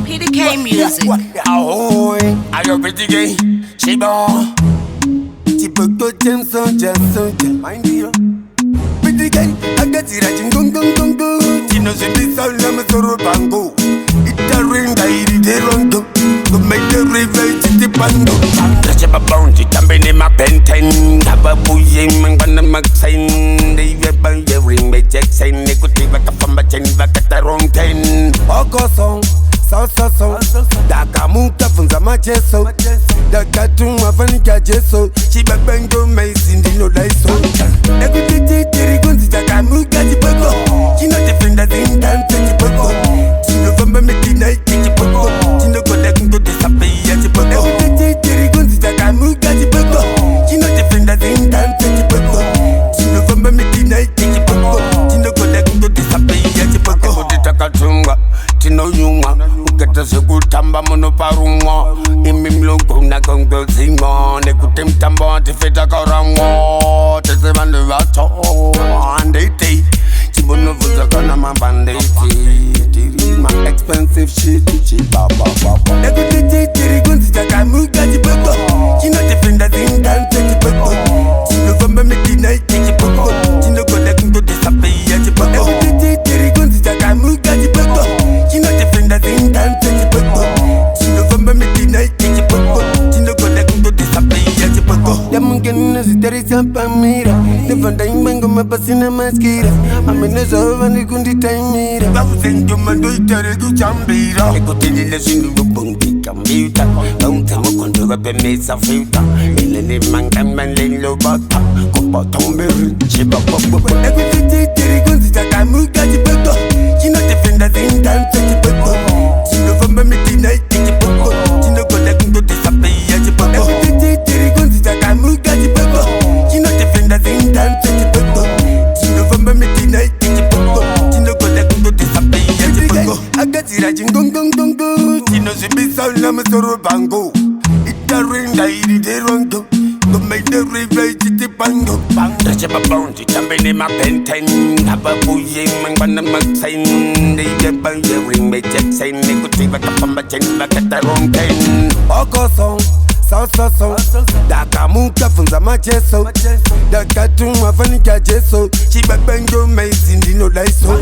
PDK music. Ahoy, are you pretty gay? Shiba. Chipoko soldier, mind you. Pretty gay, I got it at Gungo. Tino Zimbabwean, I'm a Toro Bango. It's a ring, I did it wrong. To make the river, the bando. Touch up a bounty, jumping in my penten. Have a bouillon, and one of my sign. They get by the ring, my Jackson. They could take back a from my chain, back at the wrong 10. Oko song. So Dakamuka funza macheso Dakatuma fanika jeso Chiba bengo maizindi no laiso Ekutete terigunzi Dakamuka Chipoko Chino defenda zindance Chipoko Chino vamba medina Chipoko Chino koda kungo desapeya Chipoko Ekutete terigunzi Dakamuka Chipoko Chino defenda zindance Chipoko Chino vamba medina Chipoko Chino koda kungo desapeya Chipoko Kutitakatunga Chino yunga Uketa sekutamba muno parumwa Imi mlungu na kongo zingo Nekute mtambo tifeta karamwa Tese bande vato Andete Chibono vuza kana mabandeti My expensive shit Chiba baba Nekute tirigunzi Takamuka Chipoko Chino defenda zindante Chipoko Chino vamba medina Chipoko Chino koda kungo desapeya Chipoko Nekute tirigunzi Takamuka Chipoko Chino defenda zindante Chipoko Chino vamba medina Chipoko Chino koda kungo desapeya Chipoko Yamungena zitari sampamira Defanda imbengo mapasina maskira Ameneza ovani kundi taimira Bafuzenjo mando itare kuchambira Ekotelile sinu yubungi kamita Bautamo kondo wapemesa filta Ilele mangaman lelo bata Kopa tomberi chiba popo Ekutete tirigunzi Takamuka Chipoko Chino defenda zindante Chipoko Chino vamba medina Chipoko Chino koda kungo desapeya Chipoko Ekutete tirigunzi Takamuka Chipoko Chino defenda zindante Chipoko Chino vamba medina Chipoko Chino koda kungo desapeya Chipoko Agatira jingongongongo Chino Zimbabwean, I'm a Toro Bango. It's a ring, I did it wrong. To make the river, the bango. Touch up a bounty, jumping in my penten. Have a bouillon, and one of my sign. They get by the ring, my Jackson. They could take back a from my chain, back at the wrong 10. Oko song. So Dakamuka funza macheso Dakatuma fanika jeso Chiba bengo maizindi no laiso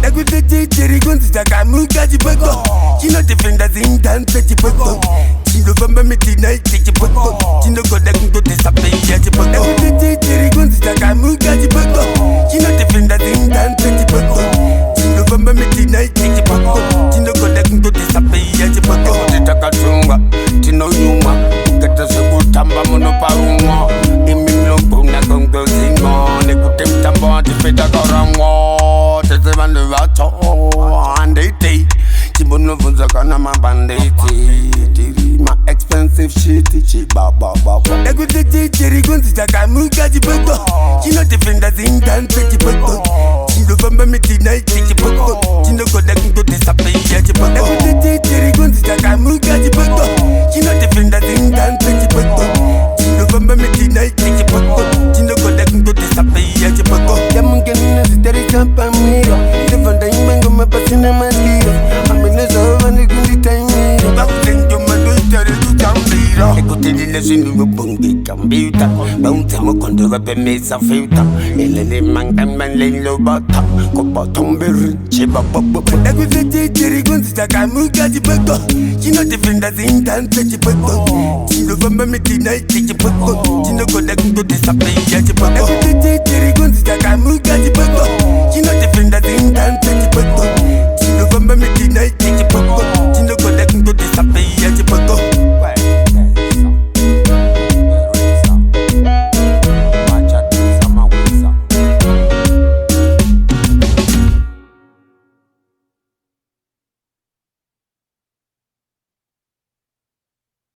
Ekutete terigunzi Dakamuka Chipoko Chino defenda zindance Chipoko Chino vamba medina Chipoko Chino koda kungo desapeya Chipoko Ekutete terigunzi Dakamuka Chipoko Chino defenda zindance Chipoko Chino vamba medina Chipoko Chino koda kungo desapeya Chipoko Kutitakatunga Chino yunga Uketa sekutamba muno parumwa Imi mlungu na kongo zingo Nekute mtambo tifeta karamwa Tese bande vato Andete Chibono vunza kana mabandeti My expensive shit Chiba baba Ekutete terigunzi Takamuka Chipoko Chino defenda zindante Chipoko Chino vamba medina Chipoko Chino koda kungo desapeya Chipoko Ekutete terigunzi Takamuka Chipoko Chino defenda zindante Chipoko Chino vamba medina Chipoko Chino koda kungo desapeya Chipoko Yamungena zitari sampamira Defanda imbengo mapasina maskira Ameneza ovani kundi taimira Bafuzenjo mando itare kuchambira Ekotelile sinu yubungi kambita Bautamo kondo wapemesa filta Ilele mangaman lelo bata Kopa tomberi chiba popo Ekutete terigunzi Takamuka Chipoko Chino defenda zindance Chipoko Chino vamba medina Chipoko Chino koda kungo desapeya Chipoko Ekutete terigunzi Takamuka Chipoko Chino defenda zindance Chipoko Chino vamba medina Chipoko Chino